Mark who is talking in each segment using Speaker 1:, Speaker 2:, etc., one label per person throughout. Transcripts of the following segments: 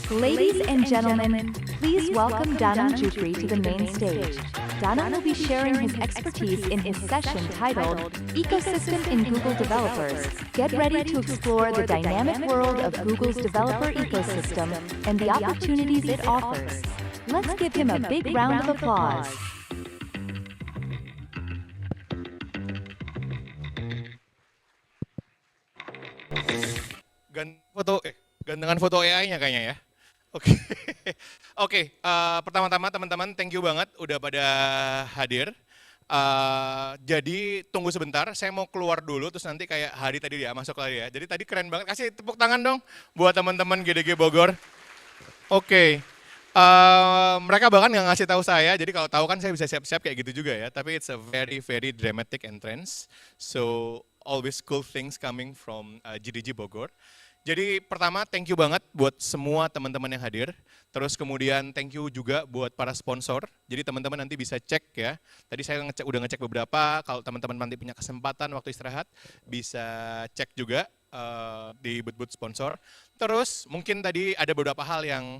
Speaker 1: Ladies and gentlemen, please welcome Danang Jupri to the main stage. Danang will be sharing his expertise in his session titled Ecosystem in Google Developers. Get ready to explore the dynamic world of Google's developer ecosystem and the opportunities it offers. Let's give him a big round of applause.
Speaker 2: Gantengan foto AI-nya kayaknya ya. Oke, Oke. Pertama-tama teman-teman, thank you banget udah pada hadir. Jadi tunggu sebentar, saya mau keluar dulu, terus nanti kayak Hari tadi ya masuk lagi ya. Jadi tadi keren banget, kasih tepuk tangan dong buat teman-teman GDG Bogor. Oke. Mereka bahkan nggak ngasih tahu saya, jadi kalau tahu kan saya bisa siap-siap kayak gitu juga ya. Tapi it's a very very dramatic entrance, so always cool things coming from GDG Bogor. Jadi pertama thank you banget buat semua teman-teman yang hadir. Terus kemudian thank you juga buat para sponsor. Jadi teman-teman nanti bisa cek ya. Tadi saya udah ngecek beberapa, kalau teman-teman nanti punya kesempatan waktu istirahat bisa cek juga di booth-booth sponsor. Terus mungkin tadi ada beberapa hal yang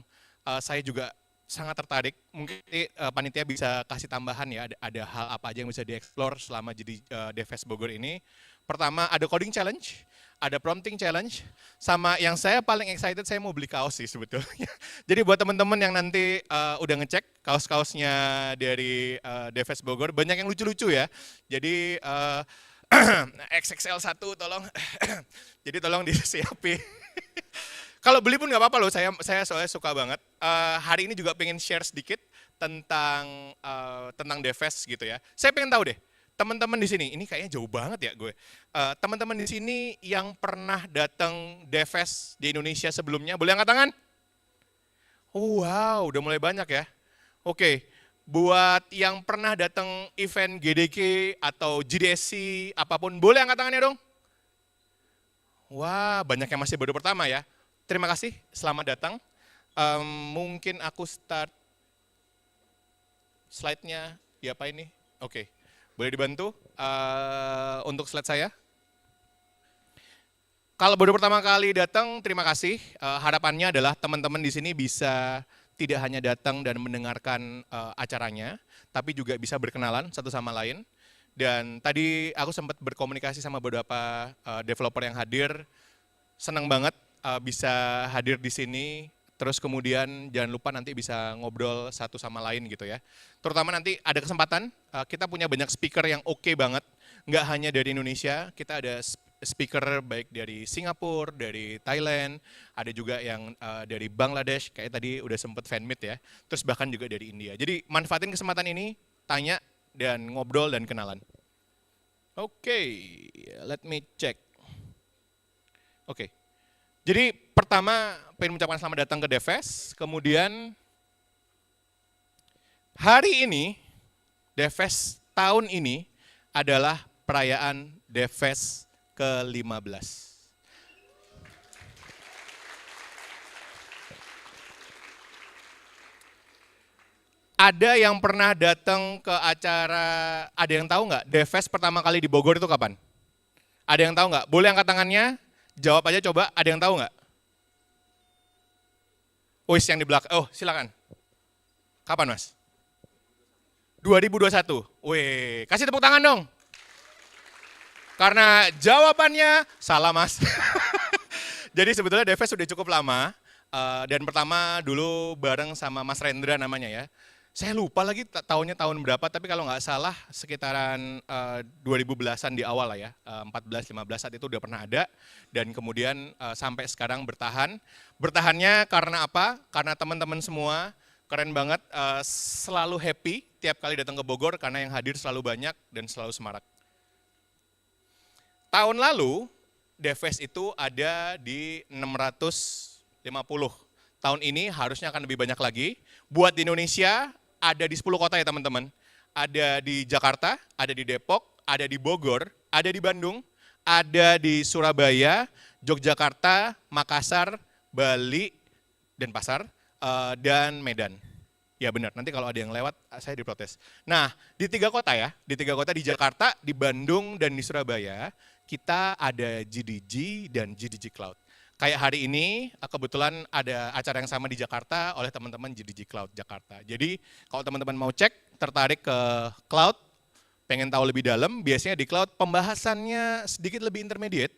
Speaker 2: saya juga sangat tertarik. Mungkin panitia bisa kasih tambahan ya, ada hal apa aja yang bisa dieksplor selama jadi Devest Bogor ini. Pertama ada coding challenge, ada prompting challenge, sama yang saya paling excited, saya mau beli kaos sih sebetulnya. Jadi buat teman-teman yang nanti udah ngecek kaos-kaosnya dari Devest Bogor, banyak yang lucu-lucu ya. Jadi XXL 1 tolong, jadi tolong disiapin. Kalau beli pun nggak apa-apa loh, saya soalnya suka banget. Hari ini juga pengen share sedikit tentang Devest gitu ya. Saya pengen tahu deh, teman-teman di sini, ini kayaknya jauh banget ya gue. Teman-teman di sini yang pernah datang Devest di Indonesia sebelumnya, boleh angkat tangan? Wow, udah mulai banyak ya. Oke, buat yang pernah datang event GDK atau GDSC apapun, boleh angkat tangannya dong? Wah, banyak yang masih baru pertama ya. Terima kasih, selamat datang. Mungkin aku start slide-nya, diapain nih? Oke, boleh dibantu untuk slide saya? Kalau baru pertama kali datang, terima kasih. Harapannya adalah teman-teman di sini bisa tidak hanya datang dan mendengarkan acaranya, tapi juga bisa berkenalan satu sama lain. Dan tadi aku sempat berkomunikasi sama beberapa developer yang hadir, senang banget bisa hadir di sini, terus kemudian jangan lupa nanti bisa ngobrol satu sama lain gitu ya. Terutama nanti ada kesempatan, kita punya banyak speaker yang oke banget, nggak hanya dari Indonesia, kita ada speaker baik dari Singapura, dari Thailand, ada juga yang dari Bangladesh, kayak tadi udah sempet fan meet ya, terus bahkan juga dari India. Jadi manfaatin kesempatan ini, tanya dan ngobrol dan kenalan. Oke, let me check. Oke. Jadi pertama pengen mengucapkan selamat datang ke Devest, kemudian hari ini, Devest tahun ini adalah perayaan Devest ke-15. Ada yang pernah datang ke acara, ada yang tahu nggak Devest pertama kali di Bogor itu kapan? Ada yang tahu nggak? Boleh angkat tangannya? Jawab aja coba, ada yang tahu nggak? Wis yang di belakang, oh silakan. Kapan mas? 2021, wih kasih tepuk tangan dong. Karena jawabannya salah mas. Jadi sebetulnya Devest sudah cukup lama, dan pertama dulu bareng sama Mas Rendra namanya ya. Saya lupa lagi tahunnya tahun berapa, tapi kalau nggak salah sekitaran 2010-an di awal lah ya, 14-15 saat itu udah pernah ada, dan kemudian sampai sekarang bertahan. Bertahannya karena apa? Karena teman-teman semua keren banget, selalu happy tiap kali datang ke Bogor karena yang hadir selalu banyak dan selalu semarak. Tahun lalu, Devest itu ada di 650. Tahun ini harusnya akan lebih banyak lagi. Buat di Indonesia, ada di 10 kota ya teman-teman. Ada di Jakarta, ada di Depok, ada di Bogor, ada di Bandung, ada di Surabaya, Yogyakarta, Makassar, Bali, Denpasar, dan Medan. Ya benar, nanti kalau ada yang lewat saya diprotes. Nah, di 3 kota ya, di 3 kota di Jakarta, di Bandung, dan di Surabaya, kita ada GDG dan GDG Cloud. Kayak hari ini kebetulan ada acara yang sama di Jakarta oleh teman-teman GDG Cloud Jakarta. Jadi kalau teman-teman mau cek, tertarik ke cloud, pengen tahu lebih dalam, biasanya di cloud pembahasannya sedikit lebih intermediate,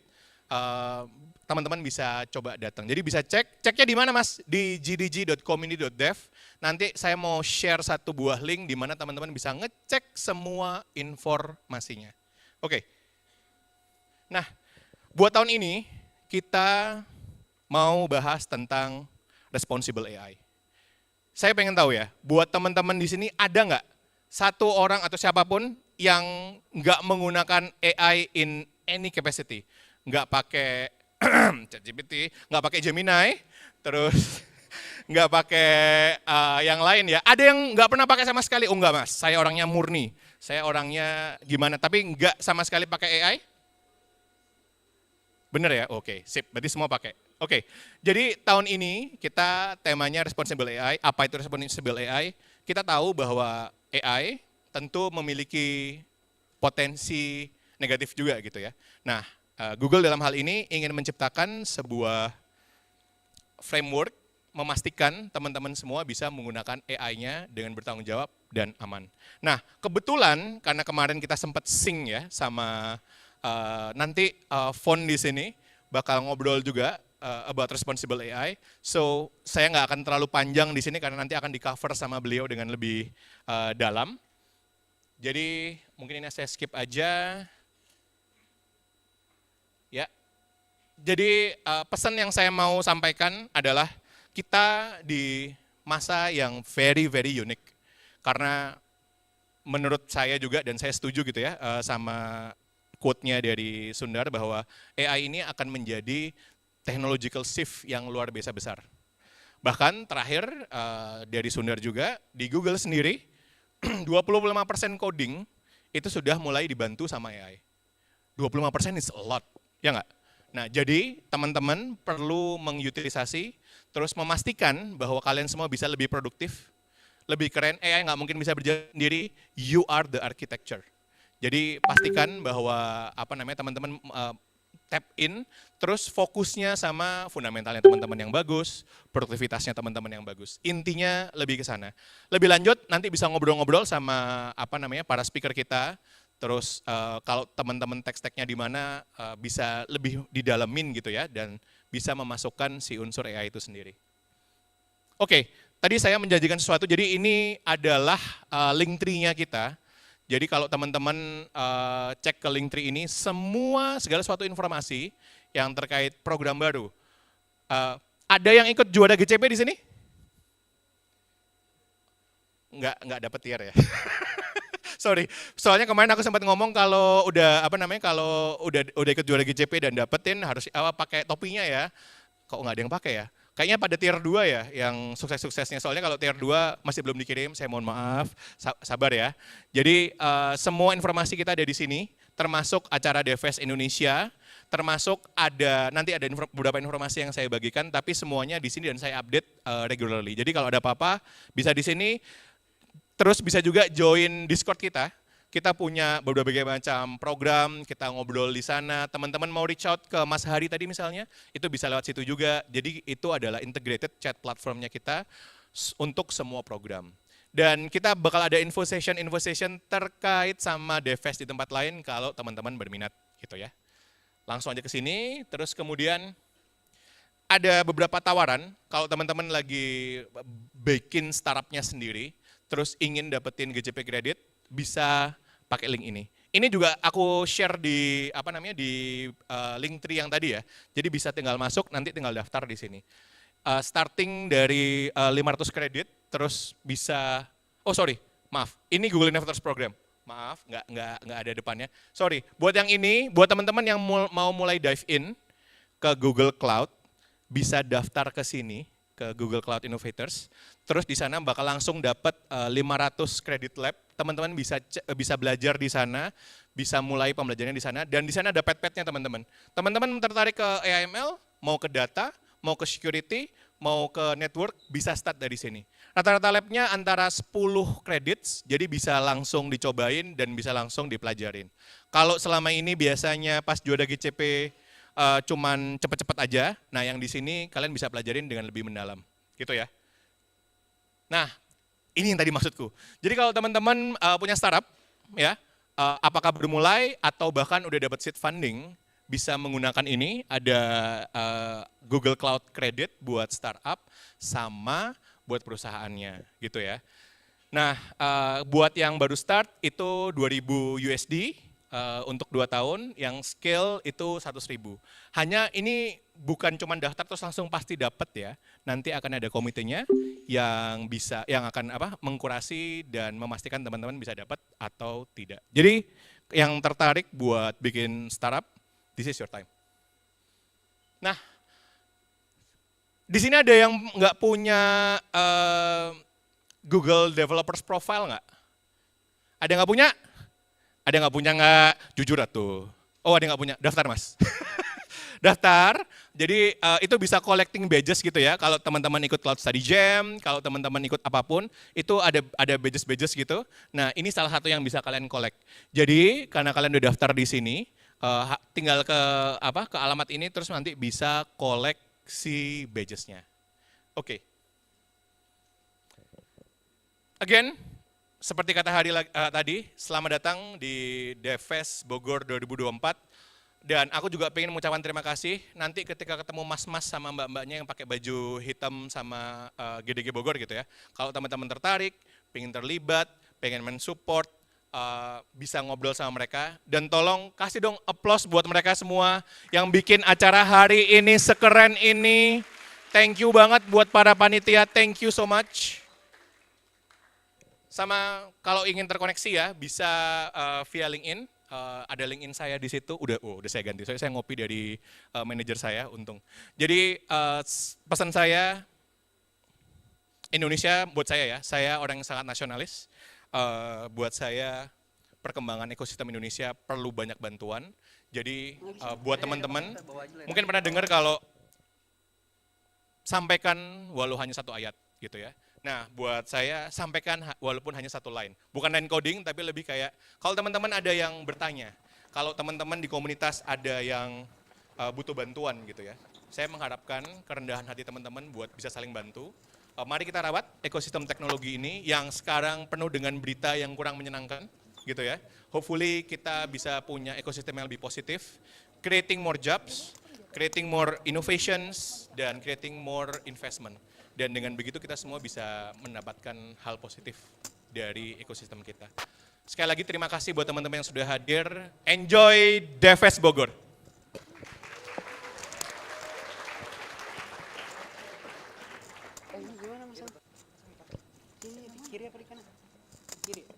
Speaker 2: teman-teman bisa coba datang. Jadi bisa ceknya di mana Mas? Di gdg.community.dev. Nanti saya mau share satu buah link di mana teman-teman bisa ngecek semua informasinya. Oke. Nah, buat tahun ini kita mau bahas tentang responsible AI. Saya pengen tahu ya, buat teman-teman di sini ada nggak satu orang atau siapapun yang nggak menggunakan AI in any capacity, nggak pakai ChatGPT, nggak pakai Gemini, terus nggak pakai yang lain ya. Ada yang nggak pernah pakai sama sekali? Oh nggak Mas, saya orangnya murni, saya orangnya gimana, tapi nggak sama sekali pakai AI? Bener ya? Oke, sip, berarti semua pakai. Oke, jadi tahun ini kita temanya Responsible AI. Apa itu Responsible AI? Kita tahu bahwa AI tentu memiliki potensi negatif juga gitu ya. Nah, Google dalam hal ini ingin menciptakan sebuah framework memastikan teman-teman semua bisa menggunakan AI-nya dengan bertanggung jawab dan aman. Nah, kebetulan karena kemarin kita sempat sync ya sama nanti Fon di sini bakal ngobrol juga about responsible AI. So, saya nggak akan terlalu panjang di sini karena nanti akan di-cover sama beliau dengan lebih dalam. Jadi, mungkin ini saya skip aja. Ya. Jadi, pesan yang saya mau sampaikan adalah kita di masa yang very unique. Karena menurut saya juga dan saya setuju gitu ya sama quote-nya dari Sundar bahwa AI ini akan menjadi technological shift yang luar biasa besar. Bahkan terakhir dari Sundar juga, di Google sendiri 25% coding itu sudah mulai dibantu sama AI. 25% is a lot, ya nggak? Nah jadi teman-teman perlu mengutilisasi, terus memastikan bahwa kalian semua bisa lebih produktif, lebih keren. AI nggak mungkin bisa berjalan sendiri, you are the architecture. Jadi pastikan bahwa teman-teman tap in, terus fokusnya sama fundamentalnya teman-teman yang bagus, produktivitasnya teman-teman yang bagus. Intinya lebih ke sana. Lebih lanjut nanti bisa ngobrol-ngobrol sama para speaker kita. Terus kalau teman-teman tech-technya di mana bisa lebih didalemin gitu ya dan bisa memasukkan si unsur AI itu sendiri. Oke, tadi saya menjanjikan sesuatu. Jadi ini adalah link tree-nya kita. Jadi kalau teman-teman cek ke link tree ini, segala suatu informasi yang terkait program baru. Ada yang ikut juara GCP di sini? Nggak dapat tier ya. Sorry, soalnya kemarin aku sempat ngomong kalau udah ikut juara GCP dan dapetin harus pakai topinya ya. Kok nggak ada yang pakai ya? Kayaknya pada tier 2 ya yang sukses-suksesnya. Soalnya kalau tier 2 masih belum dikirim, saya mohon maaf, sabar ya. Jadi semua informasi kita ada di sini, termasuk acara Devest Indonesia, termasuk nanti ada beberapa informasi yang saya bagikan, tapi semuanya di sini dan saya update regularly. Jadi kalau ada apa-apa bisa di sini, terus bisa juga join Discord kita. Kita punya berbagai macam program, kita ngobrol di sana. Teman-teman mau reach out ke Mas Hari tadi misalnya, itu bisa lewat situ juga. Jadi itu adalah integrated chat platformnya kita untuk semua program. Dan kita bakal ada info session terkait sama Devest di tempat lain kalau teman-teman berminat gitu ya. Langsung aja ke sini, terus kemudian ada beberapa tawaran kalau teman-teman lagi bikin startupnya sendiri, terus ingin dapetin GCP credit, bisa pakai link ini. Ini juga aku share di link tree yang tadi ya. Jadi bisa tinggal masuk, nanti tinggal daftar di sini. Starting dari 500 kredit, terus bisa, ini Google Innovators Program. Maaf, nggak ada depannya. Sorry, buat yang ini, buat teman-teman yang mau mulai dive in ke Google Cloud, bisa daftar ke sini, ke Google Cloud Innovators. Terus di sana bakal langsung dapat 500 kredit lab. Teman-teman bisa belajar di sana, bisa mulai pembelajarannya di sana, dan di sana ada pet-petnya teman-teman. Teman-teman tertarik ke AIML, mau ke data, mau ke security, mau ke network, bisa start dari sini. Rata-rata labnya antara 10 credits, jadi bisa langsung dicobain dan bisa langsung dipelajarin. Kalau selama ini biasanya pas juara GCP cuman cepet-cepet aja. Nah, yang di sini kalian bisa pelajarin dengan lebih mendalam, gitu ya. Nah, ini yang tadi maksudku. Jadi kalau teman-teman punya startup, ya, apakah bermulai atau bahkan udah dapat seed funding, bisa menggunakan ini. Ada Google Cloud Credit buat startup sama buat perusahaannya, gitu ya. Nah, buat yang baru start itu 2.000 USD untuk 2 tahun, yang scale itu 100.000. Hanya ini bukan cuma daftar terus langsung pasti dapat ya. Nanti akan ada komitenya yang akan mengkurasi dan memastikan teman-teman bisa dapat atau tidak. Jadi yang tertarik buat bikin startup, this is your time. Nah, di sini ada yang nggak punya Google Developers Profile nggak? Ada nggak punya? Ada nggak punya nggak? Jujur atuh. Oh, ada nggak punya? Daftar mas. Daftar, jadi itu bisa collecting badges gitu ya. Kalau teman-teman ikut Cloud Study Jam, kalau teman-teman ikut apapun, itu ada badges-badges gitu. Nah, ini salah satu yang bisa kalian collect. Jadi karena kalian udah daftar di sini, tinggal ke alamat ini terus nanti bisa koleksi badgesnya. Oke. Again, seperti kata Hari tadi, selamat datang di Devfest Bogor 2024. Dan aku juga pengen mengucapkan terima kasih nanti ketika ketemu mas-mas sama mbak-mbaknya yang pakai baju hitam sama GDG Bogor gitu ya. Kalau teman-teman tertarik, pengen terlibat, pengen mensupport, bisa ngobrol sama mereka. Dan tolong kasih dong applause buat mereka semua yang bikin acara hari ini sekeren ini. Thank you banget buat para panitia, thank you so much. Sama kalau ingin terkoneksi ya, bisa via LinkedIn. Ada LinkedIn saya di situ, udah saya ganti, saya ngopi dari manajer saya, untung. Jadi pesan saya, Indonesia buat saya ya, saya orang yang sangat nasionalis. Buat saya perkembangan ekosistem Indonesia perlu banyak bantuan. Jadi buat teman-teman, mungkin pernah dengar kalau sampaikan walau hanya 1 ayat gitu ya. Nah, buat saya sampaikan walaupun hanya 1 line. Bukan line coding, tapi lebih kayak kalau teman-teman ada yang bertanya, kalau teman-teman di komunitas ada yang butuh bantuan gitu ya. Saya mengharapkan kerendahan hati teman-teman buat bisa saling bantu. Mari kita rawat ekosistem teknologi ini yang sekarang penuh dengan berita yang kurang menyenangkan gitu ya. Hopefully kita bisa punya ekosistem yang lebih positif, creating more jobs, creating more innovations, dan creating more investment. Dan dengan begitu kita semua bisa mendapatkan hal positif dari ekosistem kita. Sekali lagi terima kasih buat teman-teman yang sudah hadir. Enjoy Devfest Bogor.
Speaker 3: Gimana mas? Ini di kiri apa di kanan? Kiri.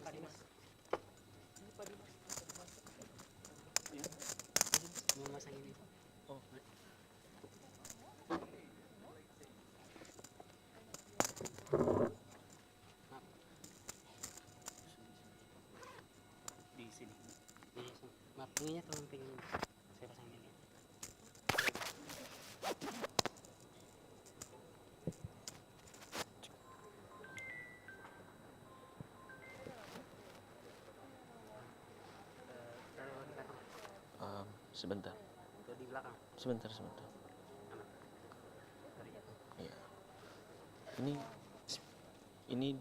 Speaker 3: Tadi mas. Ini padi mas. Ya. Mau masang ini. Oh. Di sini. Maaf, ininya tolong pegangin. Saya pasang ini.
Speaker 4: Sebentar.
Speaker 3: Itu di belakang.
Speaker 4: Sebentar. Iya. Ini